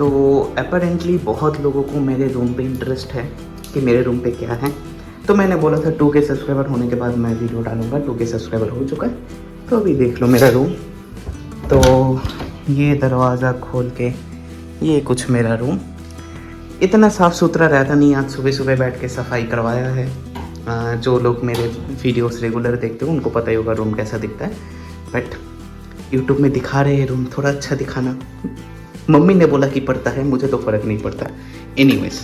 तो अपेरेंटली बहुत लोगों को मेरे रूम पे इंटरेस्ट है कि मेरे रूम पे क्या है, तो मैंने बोला था 2K सब्सक्राइबर होने के बाद मैं वीडियो डालूँगा। 2K सब्सक्राइबर हो चुका है, तो अभी देख लो मेरा रूम। तो ये दरवाज़ा खोल के ये कुछ मेरा रूम, इतना साफ़ सुथरा रहता नहीं। आज सुबह सुबह बैठ के सफाई करवाया है। जो लोग मेरे वीडियोस रेगुलर देखते हो उनको पता ही होगा रूम कैसा दिखता है, बट यूट्यूब में दिखा रहे हैं रूम थोड़ा अच्छा दिखाना। मम्मी ने बोला कि पड़ता है, मुझे तो फ़र्क नहीं पड़ता। एनीवेज,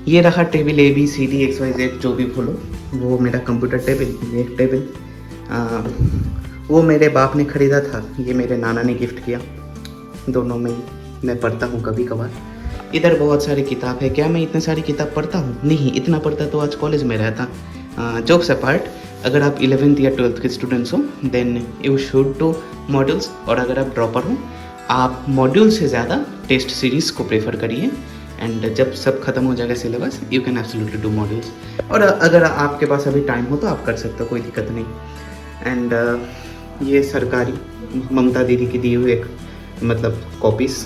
ये रहा टेबल ABCD XYZ जो भी बोलो, वो मेरा कंप्यूटर टेबल। ये टेबल वो मेरे बाप ने ख़रीदा था, ये मेरे नाना ने गिफ्ट किया। दोनों में मैं पढ़ता हूँ कभी कभार। इधर बहुत सारी किताब है। क्या मैं इतने सारी किताब पढ़ता हूँ? नहीं, इतना पढ़ता तो आज कॉलेज में रहता। जोक्स अपार्ट, अगर आप 11th या 12th के स्टूडेंट्स हो then you should do modules, और अगर आप ड्रॉपर हो आप मॉड्यूल से ज़्यादा टेस्ट सीरीज़ को प्रेफर करिए। एंड जब सब खत्म हो जाएगा syllabus, you can absolutely do modules. और अगर आपके पास अभी टाइम हो तो आप कर सकते हो, कोई दिक्कत नहीं। एंड ये सरकारी ममता दीदी की दी हुई एक मतलब कॉपीज़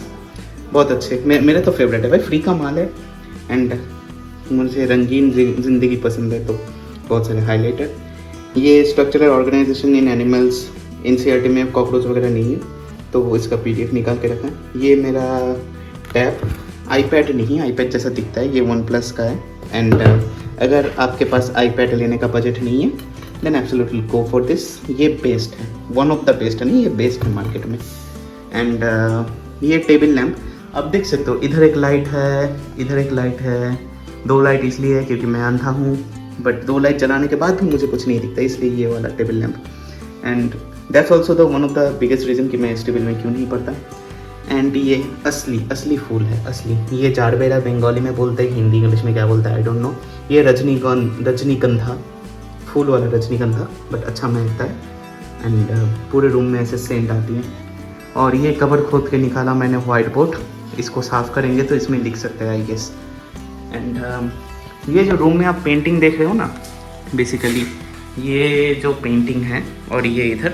बहुत अच्छे, मेरे तो फेवरेट है भाई, फ्री का माल है। एंड मुझे रंगीन ज़िंदगी पसंद है तो बहुत सारे हाईलाइटर। ये स्ट्रक्चरल ऑर्गेनाइजेशन इन एनिमल्स, NCERT में कॉकरोच वगैरह नहीं है तो इसका PDF निकाल के रखा है। ये मेरा टैब, iPad नहीं, iPad जैसा दिखता है, ये OnePlus का है। एंड अगर आपके पास iPad लेने का बजट नहीं है then absolutely go for this. ये बेस्ट है, वन ऑफ द बेस्ट है, नहीं ये बेस्ट है मार्केट में। एंड ये टेबल लैम्प आप देख सकते हो, इधर एक लाइट है, इधर एक लाइट है। 2 लाइट इसलिए है क्योंकि मैं अंधा हूँ, बट 2 लाइट जलाने के बाद भी मुझे कुछ नहीं दिखता, इसलिए ये वाला table lamp. And that's also the one of the biggest reason कि मैं इस टेबल में क्यों नहीं पढ़ता। एंड ये असली फूल है, असली। ये जाड़बेरा बंगाली में बोलते हैं, हिंदी इंग्लिश में क्या बोलता है आई डोंट नो। ये रजनीगंधा, फूल वाला रजनीगंधा, बट अच्छा महकता है। एंड पूरे रूम में ऐसे सेंट आती है। और ये कवर खोद के निकाला मैंने व्हाइट बोर्ड, इसको साफ़ करेंगे तो इसमें लिख सकते हैं आई गेस। एंड ये जो रूम में आप पेंटिंग देख रहे हो ना, बेसिकली ये जो पेंटिंग है, और ये इधर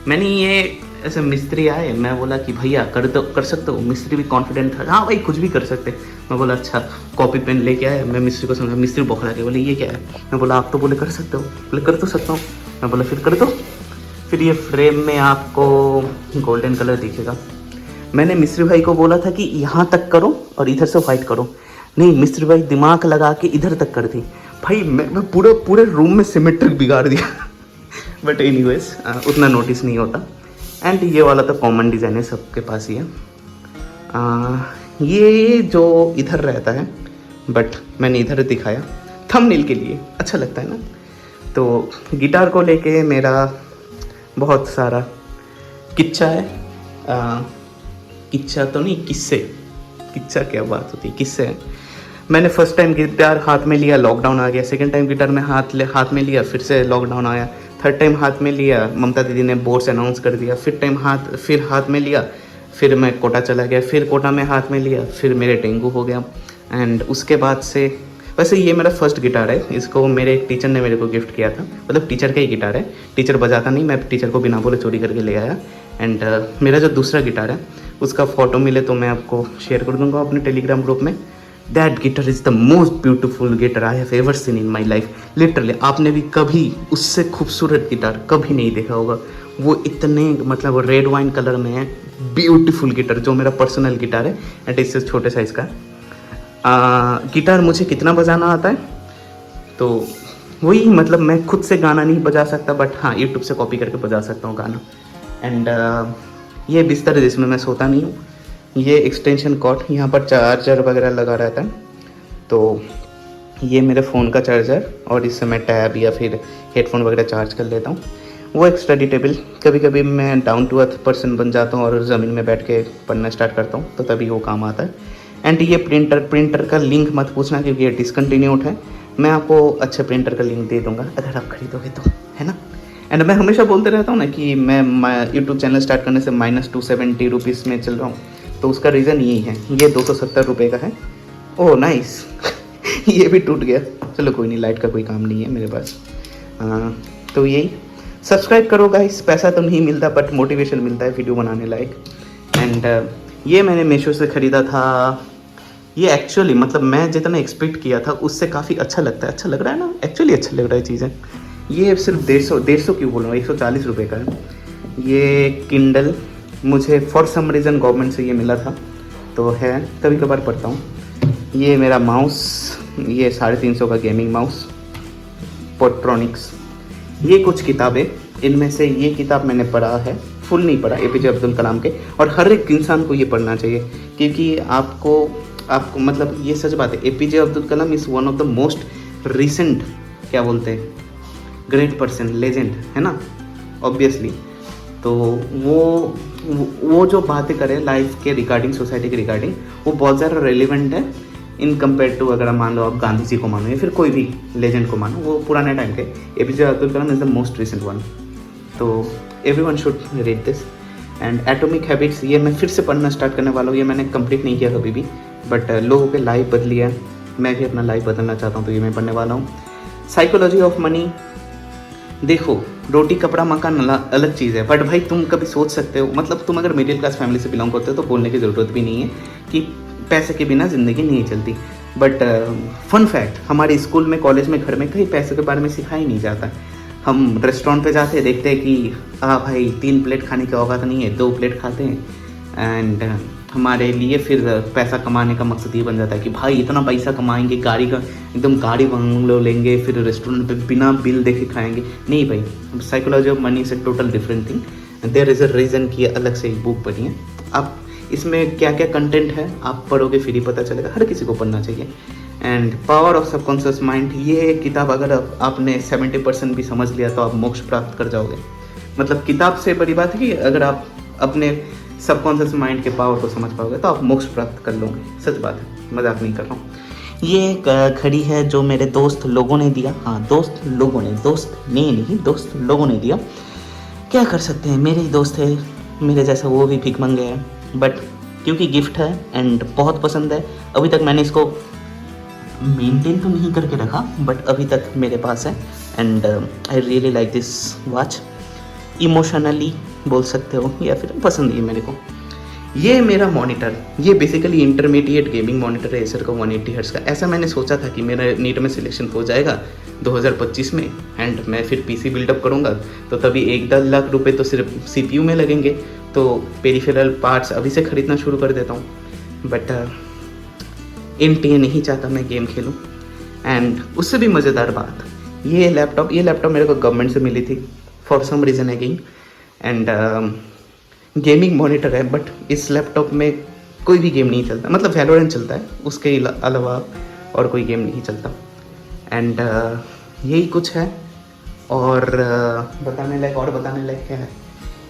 मैंने ये ऐसे मिस्त्री आए, मैं बोला कि भैया कर सकते हो। मिस्त्री भी कॉन्फिडेंट था, हाँ भाई कुछ भी कर सकते। मैं बोला अच्छा, कॉपी पेन लेके आया। मैं मिस्त्री को समझा, मिस्त्री बौखला के बोले ये क्या है। मैं बोला आप तो बोले कर सकते हो। बोले कर तो सकता हूँ। मैं बोला फिर कर दो। फिर ये फ्रेम में आपको गोल्डन कलर दिखेगा। मैंने मिस्त्री भाई को बोला था कि यहाँ तक करो और इधर से वाइट करो, नहीं मिस्त्री भाई दिमाग लगा के इधर तक कर दी। भाई मैं पूरे रूम में सिमेट्रिक बिगाड़ दिया। बट एनीवेज उतना नोटिस नहीं होता। एंड ये वाला तो कॉमन डिज़ाइन है, सबके पास ही है। ये जो इधर रहता है, बट मैंने इधर दिखाया थंबनेल के लिए, अच्छा लगता है ना। तो गिटार को लेके मेरा बहुत सारा किस्सा है। किस्सा तो नहीं, किस्से। किस्सा क्या बात होती है, किस्से हैं। मैंने फर्स्ट टाइम गिटार हाथ में लिया, लॉकडाउन आ गया। सेकंड टाइम गिटार में हाथ में लिया, फिर से लॉकडाउन आया। थर्ड टाइम हाथ में लिया, ममता दीदी ने बोर्ड से अनाउंस कर दिया। फिर हाथ में लिया, फिर मैं कोटा चला गया। फिर कोटा में हाथ में लिया, फिर मेरे डेंगू हो गया। एंड उसके बाद से, वैसे ये मेरा फर्स्ट गिटार है। इसको मेरे एक टीचर ने मेरे को गिफ्ट किया था, मतलब टीचर का ही गिटार है। टीचर बजाता नहीं, मैं टीचर को बिना बोले चोरी करके ले आया। एंड मेरा जो दूसरा गिटार है उसका फ़ोटो मिले तो मैं आपको शेयर कर दूंगा अपने टेलीग्राम ग्रुप में। That guitar is the most beautiful guitar I have ever seen in my life. Literally आपने भी कभी उससे खूबसूरत गिटार कभी नहीं देखा होगा। वो इतने मतलब रेड वाइन कलर में है, ब्यूटीफुल गिटार, जो मेरा पर्सनल गिटार है। एंड इससे छोटे साइज़ का गिटार। मुझे कितना बजाना आता है तो वही, मतलब मैं खुद से गाना नहीं बजा सकता, बट हाँ यूट्यूब से कॉपी करके बजा सकता हूँ गाना। एंड ये बिस्तर है जिसमें मैं सोता नहीं हूँ। ये एक्सटेंशन कॉर्ड, यहाँ पर चार्जर वगैरह लगा रहता है। तो ये मेरे फ़ोन का चार्जर, और इससे मैं टैब या फिर हेडफोन वगैरह चार्ज कर लेता हूँ। वो एक स्टडी टेबल, कभी कभी मैं डाउन टू अर्थ पर्सन बन जाता हूँ और ज़मीन में बैठ के पढ़ना स्टार्ट करता हूँ, तो तभी वो काम आता है। एंड ये प्रिंटर का लिंक मत पूछना क्योंकि ये डिसकंटिन्यूड है। मैं आपको अच्छे प्रिंटर का लिंक दे दूँगा अगर आप खरीदोगे तो, है ना। एंड मैं हमेशा बोलते रहता हूँ ना कि मैं यूट्यूब चैनल स्टार्ट करने से -270 रुपीज़ में चल रहा हूँ, तो उसका रीज़न यही है। ये 270 रुपये का है। Oh nice. ये भी टूट गया, चलो कोई नहीं, लाइट का कोई काम नहीं है मेरे पास। तो यही, सब्सक्राइब करो गाइस। पैसा तो नहीं मिलता बट मोटिवेशन मिलता है वीडियो बनाने लायक। एंड ये मैंने मीशो से ख़रीदा था। ये एक्चुअली मतलब मैं जितना एक्सपेक्ट किया था उससे काफ़ी अच्छा लगता है। अच्छा लग रहा है ना, एक्चुअली अच्छा लग रहा है चीज़ें। ये सिर्फ 150 क्यों बोल रहा हूँ, 140 रुपये का है। ये किंडल मुझे फॉर सम रीज़न गवर्नमेंट से ये मिला था, तो है, कभी कभार पढ़ता हूँ। ये मेरा माउस, ये 350 का गेमिंग माउस पोट्रॉनिक्स। ये कुछ किताबें, इनमें से ये किताब मैंने पढ़ा है, फुल नहीं पढ़ा, एपीजे अब्दुल कलाम के, और हर एक इंसान को ये पढ़ना चाहिए क्योंकि आपको मतलब ये सच बात है, APJ Abdul Kalam is one of the most recent, क्या बोलते हैं, ग्रेट पर्सन, लेजेंड, है ना, ऑब्वियसली। तो वो जो बातें करें लाइफ के रिगार्डिंग, सोसाइटी के रिगार्डिंग, वो बहुत ज़्यादा रेलिवेंट है इन कम्पेयर टू अगर मान लो आप गांधी जी को मानो या फिर कोई भी लेजेंड को मानो, वो पुराने टाइम के। APJ Abdul Kalam is the most recent one, तो everyone should read this. And Atomic Habits, ये मैं फिर से पढ़ना स्टार्ट करने वाला हूँ। ये मैंने कंप्लीट नहीं किया कभी भी, बट लोगों के लाइफ बदली है, मैं भी अपना लाइफ बदलना चाहता हूँ, तो ये मैं पढ़ने वाला हूँ। साइकोलॉजी ऑफ मनी, देखो रोटी कपड़ा मकान अलग चीज़ है, बट भाई तुम कभी सोच सकते हो, मतलब तुम अगर मिडिल क्लास फैमिली से बिलोंग करते हो तो बोलने की ज़रूरत भी नहीं है कि पैसे के बिना ज़िंदगी नहीं चलती। बट फन फैक्ट, हमारे स्कूल में, कॉलेज में, घर में कहीं पैसे के बारे में सिखाया ही नहीं जाता। हम रेस्टोरेंट पे जाते हैं, देखते हैं कि भाई 3 प्लेट खाने की औकात नहीं है, 2 प्लेट खाते हैं। एंड हमारे लिए फिर पैसा कमाने का मकसद ये बन जाता है कि भाई इतना पैसा कमाएंगे, गाड़ी का एकदम गाड़ी बंगलो लेंगे, फिर रेस्टोरेंट पे बिना बिल देखे खाएंगे। नहीं भाई, psychology of money is a total different thing. There is a reason कि अलग से एक बुक पढ़ी है आप, इसमें क्या क्या कंटेंट है आप पढ़ोगे फिर ही पता चलेगा, हर किसी को पढ़ना चाहिए। And power of subconscious mind, ये किताब अगर आपने 70% भी समझ लिया तो आप मोक्ष प्राप्त कर जाओगे। मतलब किताब से बड़ी बात है कि अगर आप अपने सबकॉन्शियस माइंड के पावर को समझ पाओगे तो आप मोक्ष प्राप्त कर लोगे, सच बात है, मजाक नहीं कर रहा हूँ। ये एक घड़ी है जो मेरे दोस्त लोगों ने दिया, हाँ दोस्त लोगों ने, दोस्त नहीं, दोस्त लोगों ने दिया। क्या कर सकते हैं, मेरे ही दोस्त है, मेरे जैसा वो भी भीख मंगे हैं, बट क्योंकि गिफ्ट है एंड बहुत पसंद है, अभी तक मैंने इसको मेंटेन तो नहीं करके रखा, बट अभी तक मेरे पास है। And I really like this watch, emotionally बोल सकते हो या फिर पसंद है मेरे को। ये मेरा मॉनिटर, ये बेसिकली इंटरमीडिएट गेमिंग मॉनिटर है एसर का 180 हर्ट्ज का। ऐसा मैंने सोचा था कि मेरा नीट में सिलेक्शन हो जाएगा 2025 में, एंड मैं फिर पीसी बिल्डअप करूँगा, तो तभी 1-10 लाख रुपए तो सिर्फ सीपीयू में लगेंगे, तो पेरिफेरल पार्ट्स अभी से ख़रीदना शुरू कर देता हूँ। बट ये नहीं चाहता मैं गेम खेलूँ। एंड उससे भी मज़ेदार बात, ये लैपटॉप मेरे को गवर्नमेंट से मिली थी for some reason again. And gaming monitor है, बट इस लैपटॉप में कोई भी गेम नहीं चलता, मतलब वैलोरेंट चलता है, उसके अलावा और कोई गेम नहीं चलता। एंड यही कुछ है। और बताने लायक क्या है,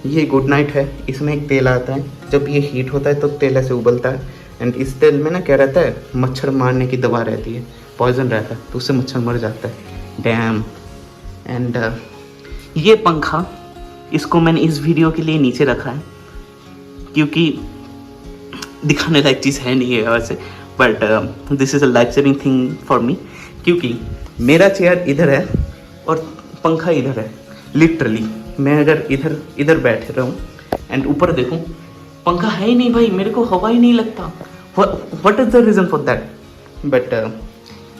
ये गुड नाइट है, इसमें एक तेल आता है, जब ये हीट होता है तो तेल ऐसे उबलता है। एंड इस तेल में ना क्या रहता है, मच्छर मारने की दवा रहती है, पॉइजन रहता है, तो उससे मच्छर मर जाता है, डैम। एंड ये पंखा, इसको मैंने इस वीडियो के लिए नीचे रखा है क्योंकि दिखाने लायक चीज़ है नहीं है वैसे, but this is a life saving thing for me, क्योंकि मेरा चेयर इधर है और पंखा इधर है। लिटरली मैं अगर इधर बैठे रहूँ एंड ऊपर देखूँ, पंखा है ही नहीं भाई, मेरे को हवा ही नहीं लगता। What is the reason for that? But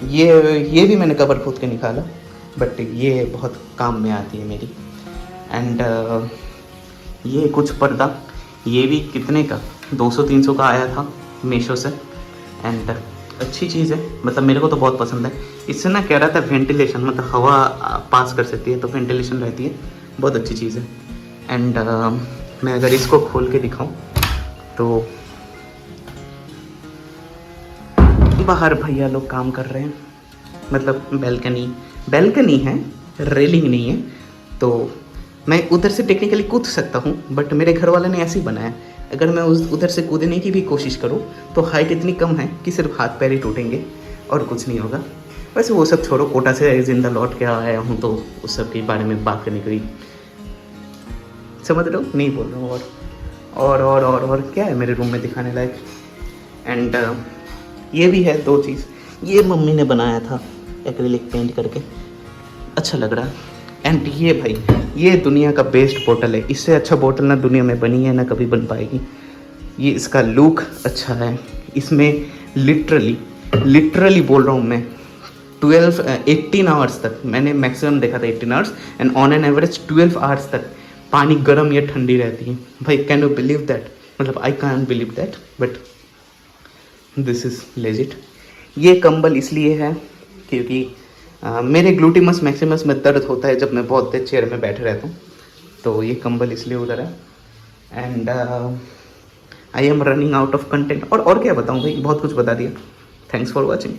ये भी मैंने कवर खोद के निकाला, बट ये बहुत काम में आती है मेरी। एंड ये कुछ पर्दा, ये भी कितने का, 200-300 का आया था मीशो से। एंड अच्छी चीज़ है, मतलब मेरे को तो बहुत पसंद है। इससे ना कह रहा था वेंटिलेशन, मतलब हवा पास कर सकती है, तो वेंटिलेशन रहती है, बहुत अच्छी चीज़ है। एंड मैं अगर इसको खोल के दिखाऊं तो बाहर भैया लोग काम कर रहे हैं, मतलब बैल्कनी है, रेलिंग नहीं है, तो मैं उधर से टेक्निकली कूद सकता हूँ, बट मेरे घर वाले ने ऐसे ही बनाया। अगर मैं उधर से कूदने की भी कोशिश करूँ तो हाइट इतनी कम है कि सिर्फ हाथ पैर ही टूटेंगे और कुछ नहीं होगा। वैसे वो सब छोड़ो, कोटा से ज़िंदा लौट के आया हूँ तो उस सब के बारे में बात करने की, समझ रहे हो, नहीं बोल रहा हूँ। और क्या है मेरे रूम में दिखाने लायक? एंड ये भी है 2 चीज़, ये मम्मी ने बनाया था एक्रिलिक पेंट करके, अच्छा लग रहा है। एंड ये भाई, ये दुनिया का बेस्ट बोतल है, इससे अच्छा बोतल ना दुनिया में बनी है ना कभी बन पाएगी। ये इसका लुक अच्छा है। इसमें लिटरली बोल रहा हूँ मैं 18 आवर्स तक, मैंने मैक्सिमम देखा था 18 hours, and on an average 12 hours तक पानी गर्म या ठंडी रहती है। भाई कैन यू बिलीव दैट? मतलब I can believe that, but this is legit. ये कंबल इसलिए है क्योंकि मेरे ग्लूटीमस मैक्सिमस में दर्द होता है जब मैं बहुत देर चेयर में बैठे रहता हूँ, तो ये कंबल इसलिए उधर है। And I am running out of content. और क्या बताऊँ भाई, बहुत कुछ बता दिया। Thanks for watching.